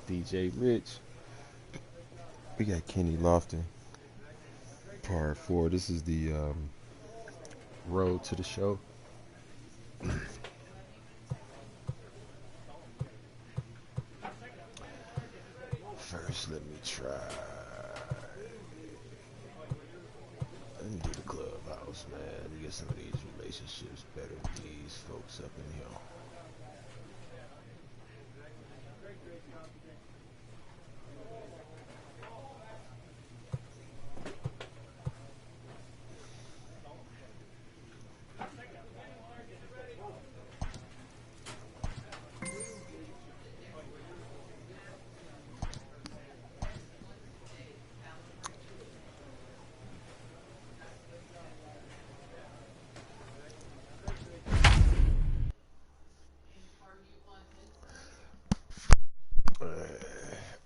DJ Rich. We got Kenny Lofton. Part 4. This is the road to the show. First, let me try. Let me do the clubhouse, man. We get some of these relationships better with these folks up in here.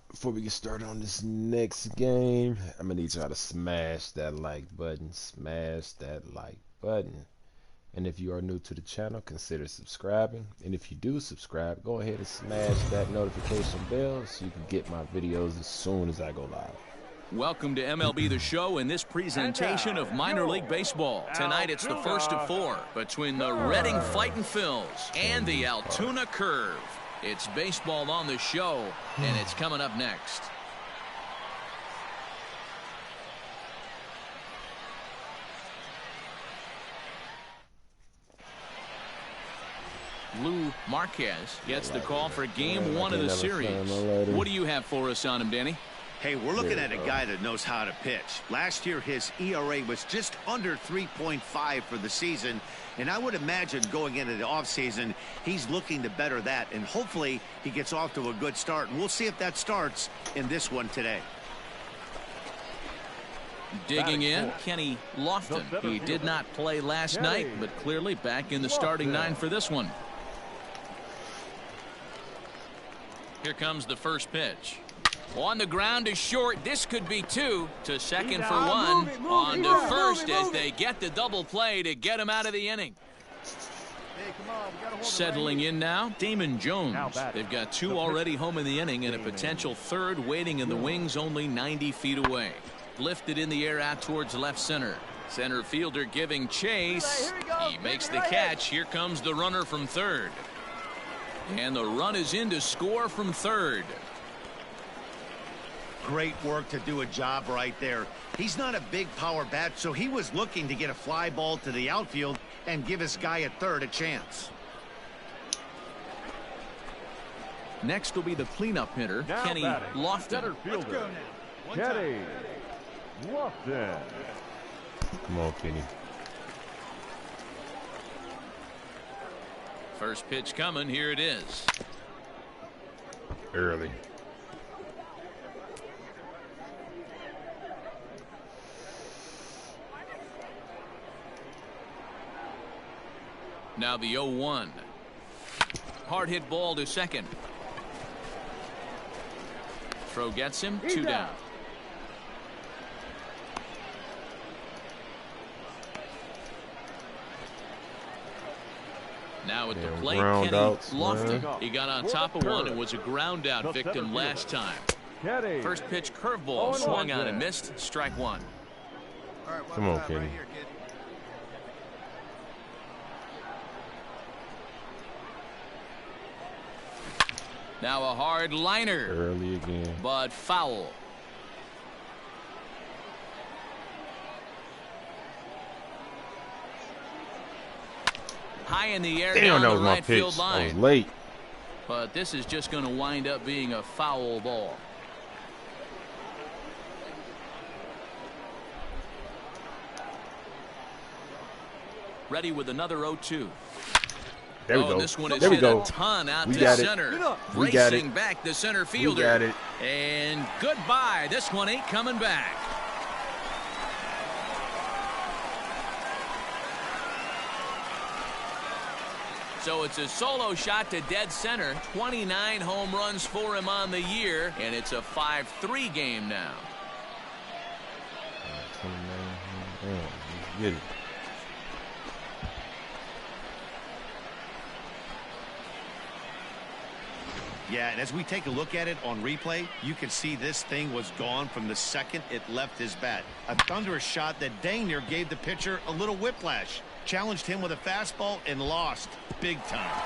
Before we get started on this next game, I'm gonna need y'all to smash that like button. Smash that like button. And if you are new to the channel, consider subscribing. And if you do subscribe, go ahead and smash that notification bell so you can get my videos as soon as I go live. Welcome to MLB The Show in this presentation of minor league baseball. Tonight it's the first of 4 between the Reading Fightin' Phils and the Altoona Curve. It's baseball on the show, and it's coming up next. Lou Marquez gets the call for game 1 of the series. What do you have for us on him, Danny? Hey, we're looking at a guy that knows how to pitch. Last year, his ERA was just under 3.5 for the season. And I would imagine going into the offseason, he's looking to better that. And hopefully, he gets off to a good start. And we'll see if that starts in this one today. Digging in, Kenny Lofton. He did not play last night, but clearly back in the starting 9 for this one. Here comes the first pitch. On the ground is short. This could be 2. To second for 1. On to first as they get the double play to get him out of the inning. Settling in now, Damon Jones. They've got 2 already home in the inning and a potential 3rd waiting in the wings only 90 feet away. Lifted in the air out towards left center. Center fielder giving chase. He makes the catch. Here comes the runner from third. And the run is in to score from third. Great work to do a job right there. He's not a big power bat, so he was looking to get a fly ball to the outfield and give his guy at third a chance. Next will be the cleanup hitter, Kenny Lofton. Let's go now. Kenny Lofton. Come on, Kenny. First pitch coming. Here it is. Early. Now the 0-1. Hard hit ball to second. Throw gets him. 2 down. Now at the plate, Kenny Lofton. He got on top of one and was a ground out victim last time. First pitch curveball swung on and missed. Strike 1. Come on, Kenny. Now a hard liner. Early again. But foul. High in the air down the right field line. I was late. But this is just going to wind up being a foul ball. Ready with another 0-2. There we go. This one is there we hit go. A ton out we to got center. It. We got Racing it. back the center fielder. We got it. And goodbye. This one ain't coming back. So it's a solo shot to dead center. 29 home runs for him on the year, and it's a 5-3 game now. 29. Get it. Yeah, and as we take a look at it on replay, you can see this thing was gone from the second it left his bat. A thunderous shot that dang near gave the pitcher a little whiplash. Challenged him with a fastball and lost big time.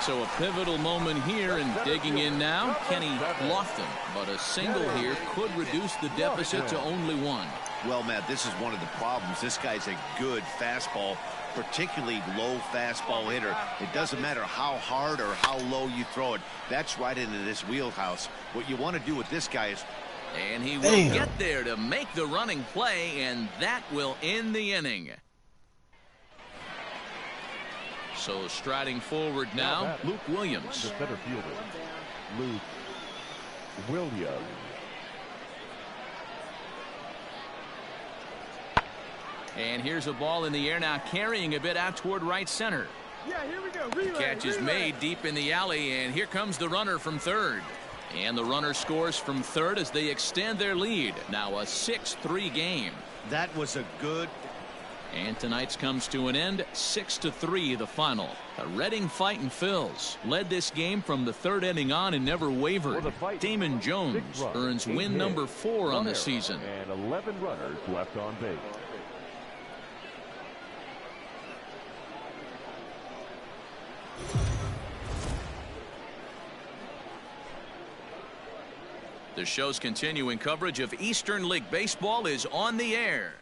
So a pivotal moment here, and digging in now, Kenny Lofton. But a single here could reduce the deficit to only one. Well, Matt, this is one of the problems. This guy's a good fastball, particularly low fastball hitter. It doesn't matter how hard or how low you throw it. That's right into this wheelhouse. What you want to do with this guy is... And he will get there to make the running play, and that will end the inning. So striding forward now, Luke Williams. The center fielder, Luke Williams. And here's a ball in the air now, carrying a bit out toward right center. Yeah, here we go. Relay, Catch is made deep in the alley, and here comes the runner from third. And the runner scores from third as they extend their lead. Now a 6-3 game. That was a good... And tonight's comes to an end, 6-3 the final. The Reading Fightin' Phils led this game from the third inning on and never wavered. Damon Jones earns win number 4 on the season. And 11 runners left on base. The show's continuing coverage of Eastern League Baseball is on the air.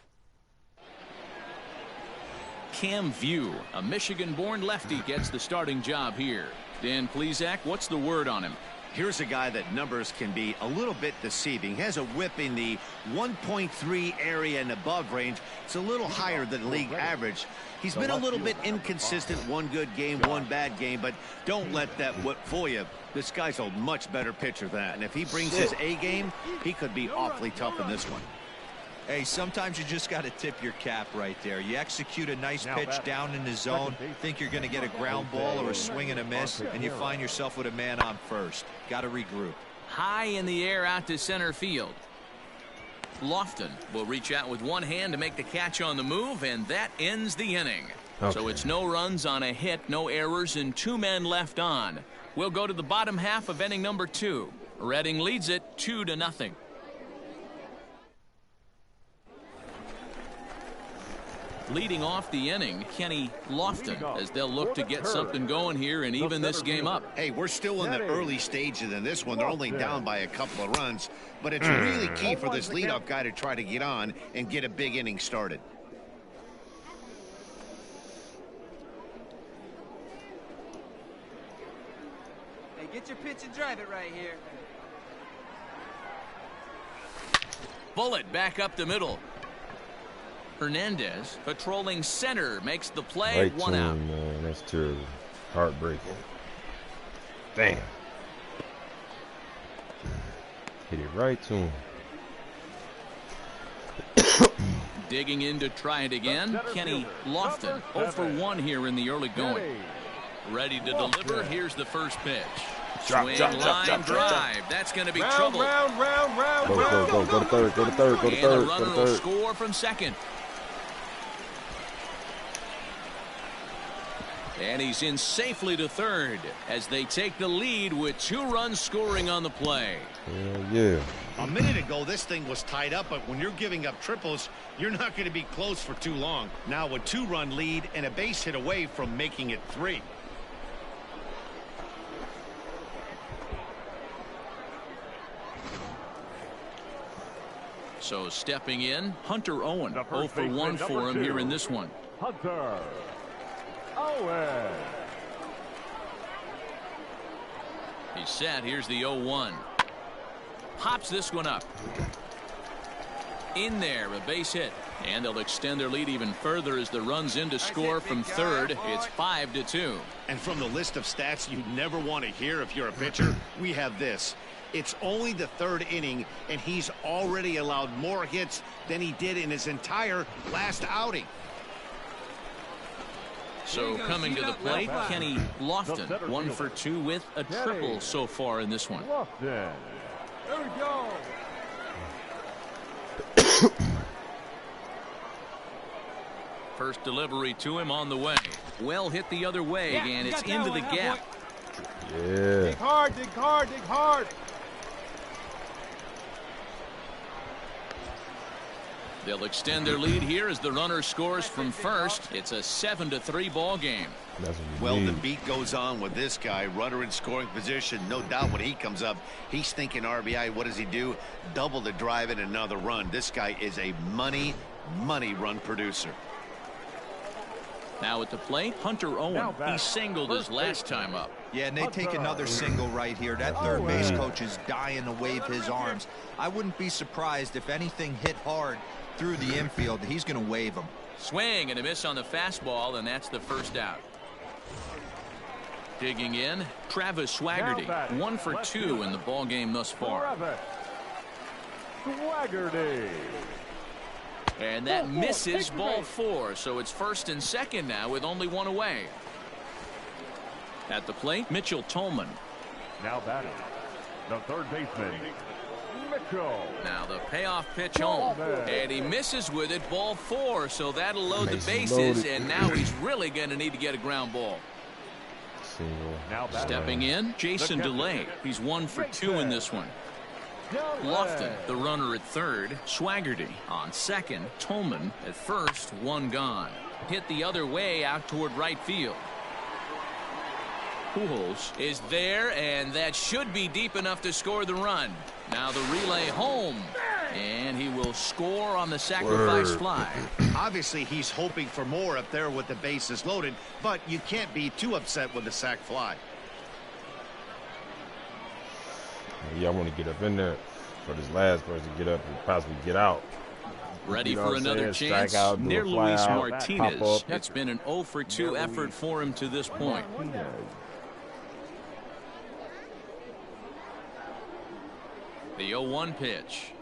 Cam View, a Michigan-born lefty, gets the starting job here. Dan Plesac, what's the word on him? Here's a guy that numbers can be a little bit deceiving. Has a whip in the 1.3 area and above range. It's a little higher than league average. He's been a little bit inconsistent. One good game, one bad game, but don't let that whip fool you. This guy's a much better pitcher than that. And if he brings his A game, he could be awfully tough in this one. Hey, sometimes you just got to tip your cap right there. You execute a nice pitch down in the zone, think you're going to get a ground ball or a swing and a miss, and you find yourself with a man on first. Got to regroup. High in the air out to center field. Lofton will reach out with one hand to make the catch on the move, and that ends the inning. Okay. So it's no runs on a hit, no errors, and 2 men left on. We'll go to the bottom half of inning number 2. Reading leads it 2-0. Leading off the inning, Kenny Lofton, as they'll look to get something going here and even this game up. Hey, we're still in the early stages in this one. They're only down by a couple of runs, but it's really key for this leadoff guy to try to get on and get a big inning started. Hey, get your pitch and drive it right here. Bullet back up the middle. Hernandez patrolling center makes the play. Right 1 to out. him, man. That's terrible. Heartbreaking. Damn. Hit it right to him. Digging in to try it again. Kenny Lofton 0 for 1 here in the early going. Ready to deliver. Here's the first pitch. Swing, line drive. That's going to be trouble. Go to third. Go to third. And the runner will score from second. And he's in safely to third as they take the lead with 2 runs scoring on the play. Yeah. A minute ago, this thing was tied up, but when you're giving up triples, you're not going to be close for too long. Now a 2-run lead and a base hit away from making it 3. So stepping in, Hunter Owen, 0 for 1 for him here in this one. Hunter Owen. He's set. Here's the 0-1. Pops this one up. In there, a base hit. And they'll extend their lead even further as the runs in to score from third. It's 5-2. And from the list of stats you never want to hear if you're a pitcher, we have this. It's only the 3rd inning, and he's already allowed more hits than he did in his entire last outing. So coming to the plate, Kenny Lofton, 1 for 2 with a triple so far in this one. Lofton. There we go. First delivery to him on the way. Well hit the other way, and it's into the gap. Yeah. Dig hard, dig hard, dig hard. They'll extend their lead here as the runner scores from first. It's a 7-3 ball game. That's what Well, need. the beat goes on with this guy. Runner in scoring position. No doubt when he comes up, he's thinking RBI. What does he do? Double the drive and another run. This guy is a money run producer. Now at the plate, Hunter Owen. He singled his last time up. Yeah, and they take another single right here. That third base coach is dying to wave his arms. I wouldn't be surprised if anything hit hard through the infield. He's going to wave them. Swing and a miss on the fastball, and that's the first out. Digging in, Travis Swaggerty, 1 for 2 in the ball game thus far. Swaggerty. And that misses ball 4, so it's first and second now with only one away. At the plate, Mitchell Tolman. Now batting, the third baseman, Mitchell. Now the payoff pitch home, and he misses with it, ball 4, so that'll load the bases, and now he's really going to need to get a ground ball. Now Stepping in, Jason DeLay. He's 1 for 2 in this one. Lofton, the runner at third. Swaggerty on second. Tolman at first. One gone. Hit the other way out toward right field. Pujols is there, and that should be deep enough to score the run. Now the relay home, and he will score on the sacrifice fly. Obviously, he's hoping for more up there with the bases loaded, but you can't be too upset with the sac fly. Yeah, I want to get up in there for this last person to get up and possibly get out. Ready You know for what I'm another saying? chance Strike out, do a near fly Luis out, Martinez. pop up. It's been an 0 for 2 effort for him to this point. The 0-1 pitch.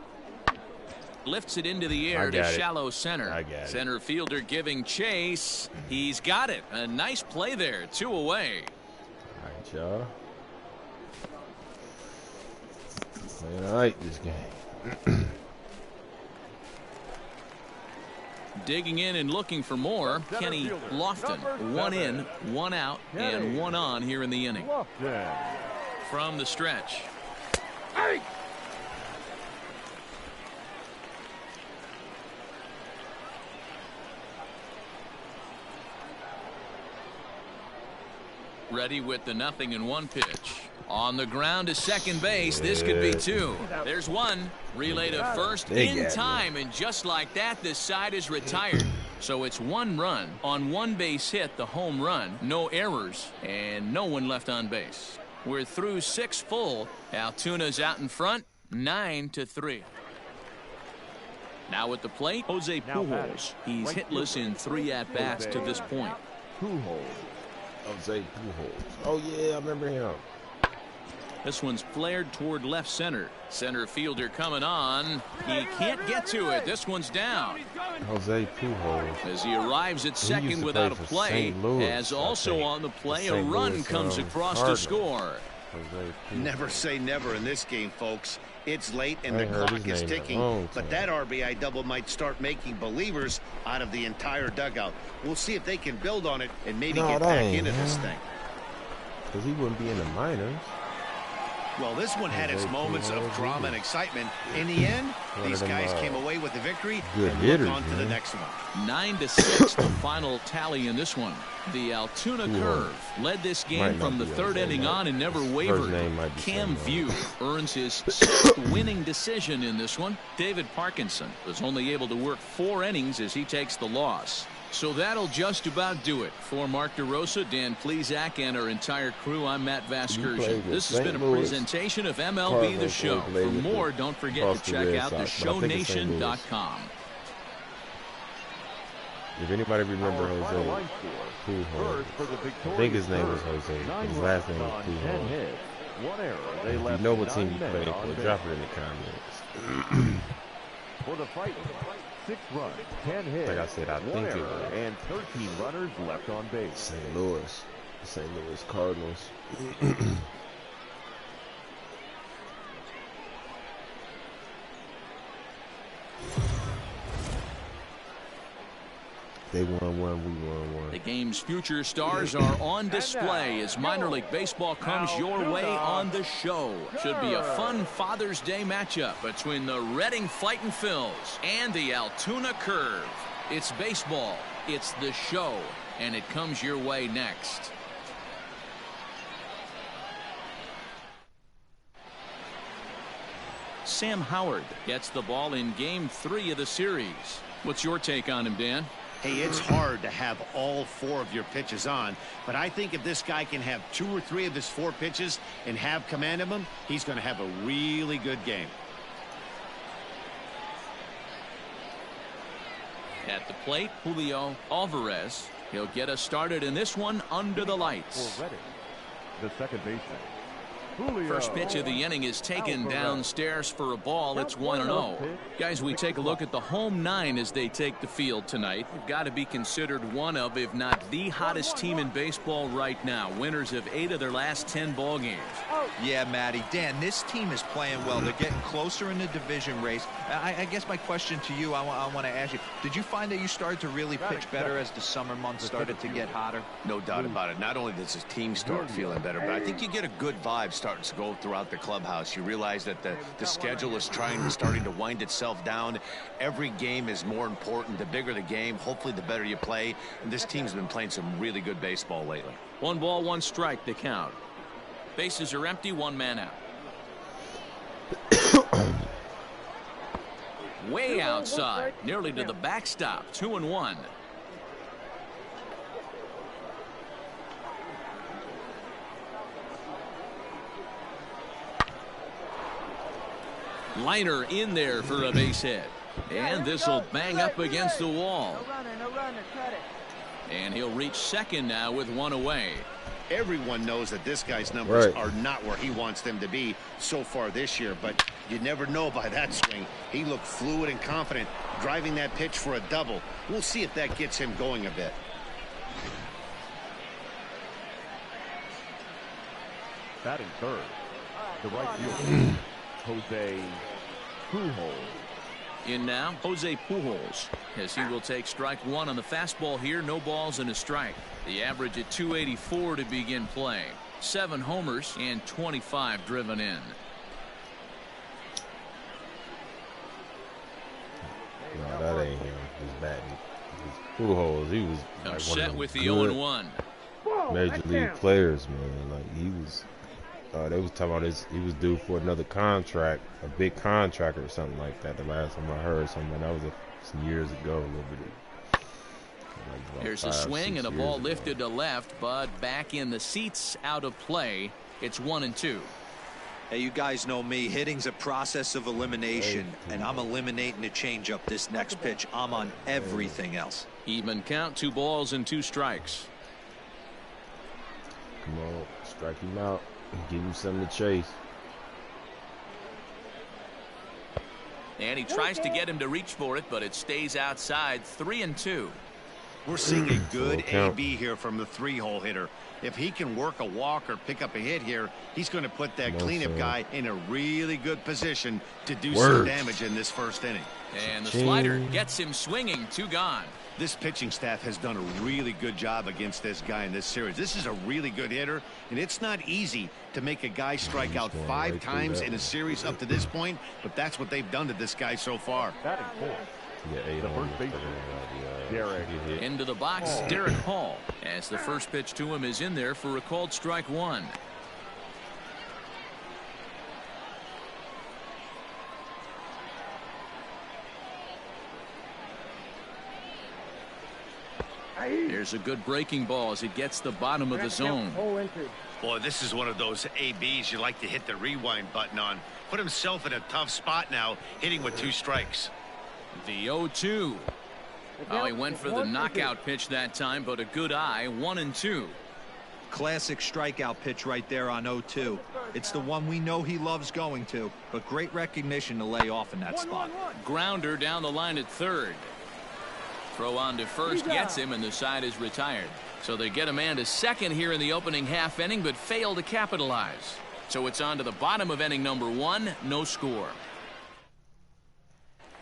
Lifts it into the air to shallow center. Center fielder giving chase. He's got it. A nice play there. 2 away. All right, y'all. Playing all right this game. Digging in and looking for more. Kenny Lofton. 1 in, 1 out, and 1 on here in the inning. From the stretch. Ready with the 0-1 pitch. On the ground to second base. This could be 2. There's 1. Relay to first in time, and just like that, this side is retired. So it's 1 run on 1 base hit, the home run. No errors, and no one left on base. We're through 6 full. Altuna's out in front, 9-3. Now at the plate, Jose Pujols. He's hitless in 3 at-bats to this point. Jose Pujols. Oh, yeah, I remember him. This one's flared toward left center. Center fielder coming on. He can't get to it. This one's down. Jose Pujols. As he arrives at second without a play. As also on the play, a run comes across to score. Never say never in this game, folks. It's late and the clock is ticking, but that RBI double might start making believers out of the entire dugout. We'll see if they can build on it and maybe get back into this thing. Because he wouldn't be in the minors. Well, this one had its moments of drama and excitement. In the end, these guys came away with the victory and moved on to the next one. 9-6 the final tally in this one. The Altoona curve led this game from the 3rd inning on and never wavered. Cam View earns his 6th winning decision in this one. David Parkinson was only able to work 4 innings as he takes the loss. So that'll just about do it. For Mark DeRosa, Dan Plesac, and our entire crew, I'm Matt Vasgersian. This has been a presentation of MLB The Show. For more, don't forget to check out theshownation.com. If anybody remember Jose Pujols, I think his name was Jose. His last name was Pujols. If you know what team you play for, drop it in the comments. For the fight, 6 runs, 10 hits. Like I said, I think it was. And 13 runners left on base. St. Louis. St. Louis Cardinals. They won one, we won one. The game's future stars are on display as minor league baseball comes your way on the show. Should be a fun Father's Day matchup between the Reading Fightin' Phils and the Altoona Curve. It's baseball, it's the show, and it comes your way next. Sam Howard gets the ball in Game 3 of the series. What's your take on him, Dan? Hey, it's hard to have all 4 of your pitches on, but I think if this guy can have 2 or 3 of his 4 pitches and have command of them, he's going to have a really good game. At the plate, Julio Alvarez. He'll get us started in this one under the lights. For Reading, the second baseman, Julio. First pitch of the inning is taken downstairs for a ball. It's 1-0. Guys, we take a look at the home 9 as they take the field tonight. They've got to be considered one of, if not the hottest team in baseball right now. Winners of 8 of their last 10 ball games. Yeah, Matty. Dan, this team is playing well. They're getting closer in the division race. I guess my question to you, I want to ask you, did you find that you started to really pitch better as the summer months started to get hotter? No doubt about it. Not only does his team start feeling better, but I think you get a good vibe starting to go throughout the clubhouse. You realize that the schedule is starting to wind itself down. Every game is more important. The bigger the game, hopefully the better you play. And this team's been playing some really good baseball lately. 1 ball, 1 strike, the count. Bases are empty, 1 man out. Way outside, nearly to the backstop, 2-1. Liner in there for a base hit. And this will bang up against the wall. No runner, cut it. And he'll reach second now with 1 away. Everyone knows that this guy's numbers Right. are not where he wants them to be so far this year, but you never know by that swing. He looked fluid and confident, driving that pitch for a double. We'll see if that gets him going a bit. Batting third, the right fielder, Jose Pujols. In now, Jose Pujols, as he will take strike 1 on the fastball here. No balls and a strike. The average at 284 to begin play. 7 homers and 25 driven in. No, that ain't him. He's batting. Pujols, he was like one Set of with the good 0-1. major league players, man. Like he was. They was talking about this. He was due for another contract, a big contract or something like that. The last time I heard something, that was some years ago, a little bit. Like Here's a swing and a ball lifted to left, but back in the seats, out of play. It's 1-2. Hey, you guys know me. Hitting's a process of elimination, and I'm eliminating the changeup this next pitch. I'm on everything else. Even count, 2 balls and 2 strikes. Come on, strike him out. Give him something to chase. And he tries to get him to reach for it, but it stays outside. 3-2. We're seeing a good Full count. AB here from the 3-hole hitter. If he can work a walk or pick up a hit here, he's going to put that No, cleanup sir. guy in a really good position to do some Word. damage in this first inning. And the Ching. slider gets him swinging. 2 gone. This pitching staff has done a really good job against this guy in this series. This is a really good hitter, and it's not easy to make a guy strike out going 5 right through times that in a one. series up to this point, but that's what they've done to this guy so far. Batting fourth, Yeah, 8 The homers. first baseman, Derek. Get hit. Into the box, Derek Hall, as the first pitch to him is in there for a called strike 1. There's a good breaking ball as it gets the bottom of the zone. Boy, this is one of those ABs you like to hit the rewind button on. Put himself in a tough spot now, hitting with 2 strikes. The 0-2. Oh, he went for the knockout pitch that time, but a good eye. 1-2. Classic strikeout pitch right there on 0-2. It's the one we know he loves going to, but great recognition to lay off in that spot. Grounder down the line at third. Throw on to first gets him, and the side is retired. So they get a man to second here in the opening half inning, but fail to capitalize. So it's on to the bottom of inning number 1. No score.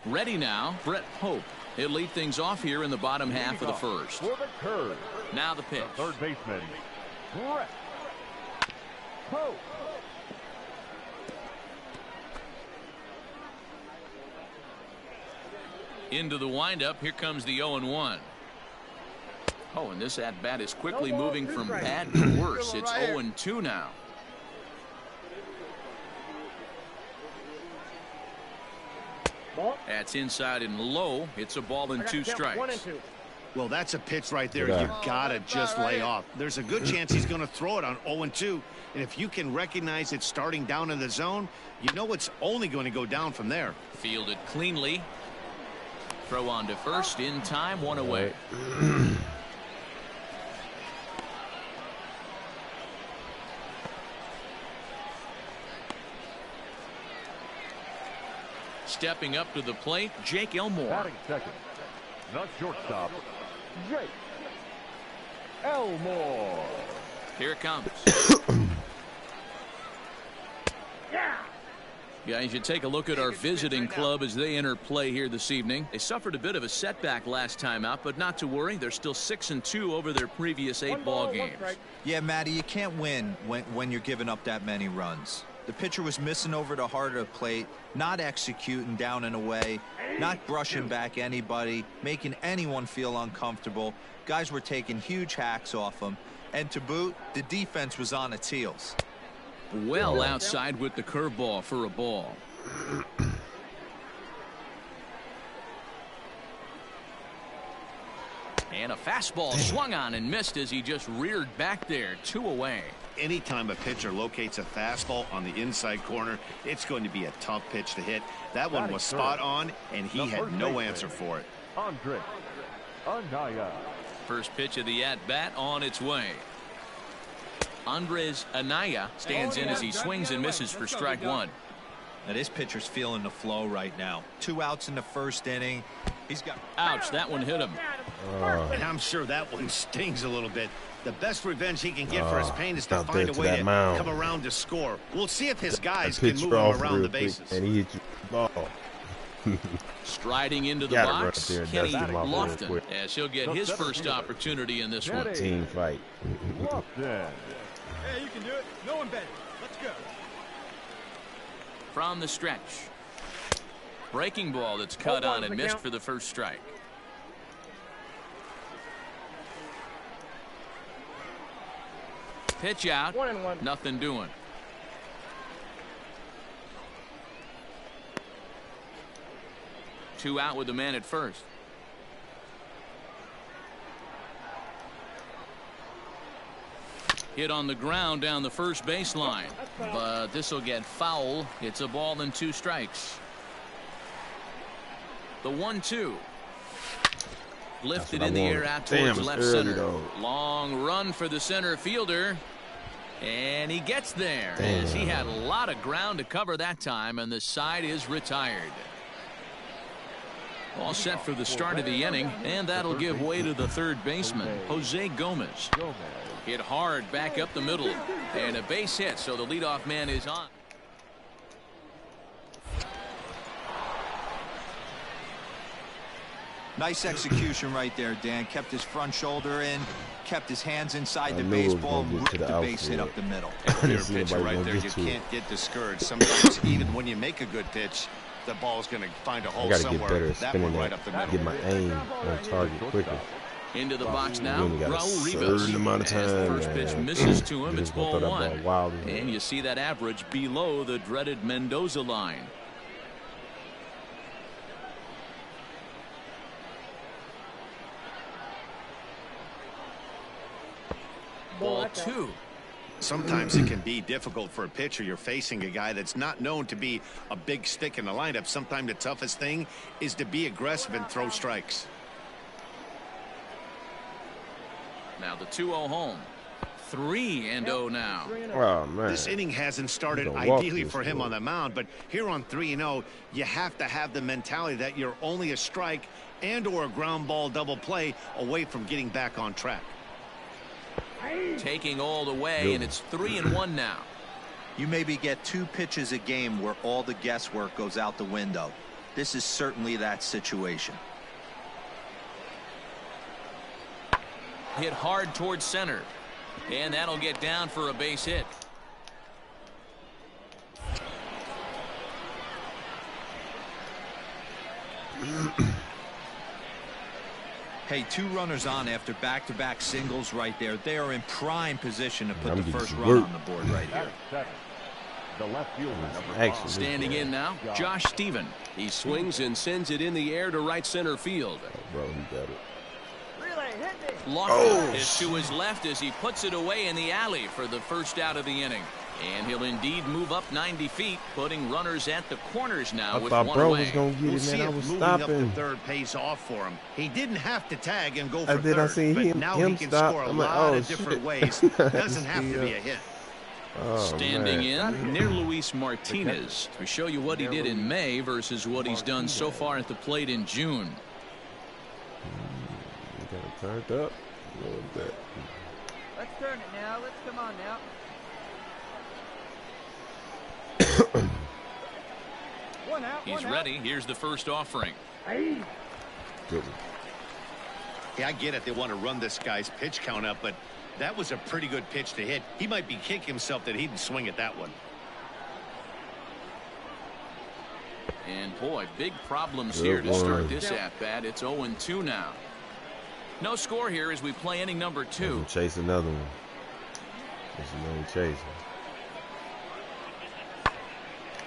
Ready now, Brett Pope. He'll lead things off here in the bottom half of the first. For the curve, Now the pitch. the third baseman, Brett Pope. Into the windup. Here comes the 0-1. Oh, and this at-bat is quickly moving from bad to worse. It's 0-2 now. That's inside and low. It's a ball and 2 strikes. Well, that's a pitch right there you gotta just lay off. There's a good chance he's going to throw it on 0-2, and if you can recognize it starting down in the zone, you know it's only going to go down from there. Fielded cleanly. Throw on to first in time, 1 away. Stepping up to the plate, Jake Elmore. Batting second, the shortstop, Jake Elmore. Here it comes. Guys, you take a look at our visiting club as they enter play here this evening. They suffered a bit of a setback last time out, but not to worry. They're still 6-2 over their previous 8 ball games. Yeah, Matty, you can't win when you're giving up that many runs. The pitcher was missing over the heart of the plate, not executing down and away, not brushing back anybody, making anyone feel uncomfortable. Guys were taking huge hacks off him. And to boot, the defense was on its heels. Well outside with the curveball for a ball. And a fastball swung on and missed as he just reared back there. 2 away. Anytime a pitcher locates a fastball on the inside corner, it's going to be a tough pitch to hit. That one was spot on, and he had no answer for it. Andre Anaya. First pitch of the at-bat on its way. Andres Anaya stands in as he swings and misses for strike 1. Now this pitcher's feeling the flow right now. 2 outs in the first inning. He's got. Ouch, that one hit him. And I'm sure that one stings a little bit. The best revenge he can get for his pain is to find a way to come around to score. We'll see if his guys can move him around the bases. And he hit you ball. Striding into the box, Kenny Lofton, as he'll get his first opportunity in this one. Team fight. Lofton. Hey, you can do it. No one better. Let's go. From the stretch. Breaking ball that's cut on and missed for the first strike. Pitch out. 1-1. Nothing doing. Two out with the man at first. Hit on the ground down the first baseline, but this will get foul. It's a ball and 2 strikes. The 1-2. Lifted in the air out towards left center. Long run for the center fielder. And he gets there as he had a lot of ground to cover that time, and the side is retired. All set for the start of the inning, and that'll give way to the third baseman, Jose Gomez. Hit hard back up the middle, and a base hit, so the leadoff man is on. Nice execution right there, Dan. Kept his front shoulder in, kept his hands inside the baseball, and ripped the base hit up the middle. Clear pitcher right there. You can't get discouraged. Sometimes even when you make a good pitch, the ball's going to find a hole somewhere. Get better at that spinning one right up the middle. Get my aim on target quicker. Into the box now, Raul Rivas. As the first pitch misses to him, it's ball 1. Ball and you see that average below the dreaded Mendoza line. Ball 2. Sometimes it can be difficult for a pitcher. You're facing a guy that's not known to be a big stick in the lineup. Sometimes the toughest thing is to be aggressive and throw strikes. Now the 2-0 home. 3-0 now. Oh, man. This inning hasn't started ideally for him on the mound, but here on 3-0, you have to have the mentality that you're only a strike and or a ground ball double play away from getting back on track. Taking all the way, and it's 3-1 now. You maybe get 2 pitches a game where all the guesswork goes out the window. This is certainly that situation. hit hard towards center. And that'll get down for a base hit. Hey, 2 runners on after back-to-back singles right there. They are in prime position to put the first run on the board right here. The left fielder, number 5. Standing in now, Josh Stephen. He swings and sends it in the air to right center field. Oh, bro, he got it. Lofton is to his left as he puts it away in the alley for the first out of the inning. And he'll indeed move up 90 feet, putting runners at the corners now I with thought one bro away. was going to get We'll it, see man. I if was moving up to stopping. third pays off for him. He didn't have to tag and go for I did. I third, seen but him now he can stop. score a I'm like, lot oh, of different shit. ways. Doesn't have to be a hit. Oh, Standing man. in, near Luis Martinez. We show you what he did in May versus what he's done so far at the plate in June. He got it turned up a little bit. Let's turn it now. Let's come on now. One out. He's ready. Here's the first offering. Good one. Yeah, I get it. They want to run this guy's pitch count up, but that was a pretty good pitch to hit. He might be kicking himself that he didn't swing at that one. And boy, big problems Good here to start one. this at-bat. It's 0-2 now. No score here as we play inning number 2. Chase another one. There's another chase.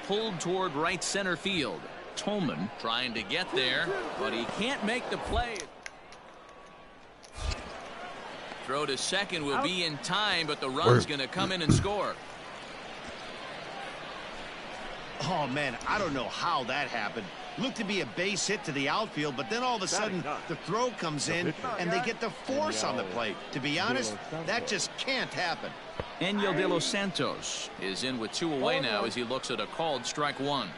Pulled toward right center field. Tolman trying to get there, but he can't make the play. Throw to second will be in time, but the run's going to come in and score. Oh, man, I don't know how that happened. Looked to be a base hit to the outfield, but then all of a sudden the throw comes in and they get the force on the plate. To be honest, that just can't happen. Enyel De Los Santos is in with 2 away now as he looks at a called strike 1.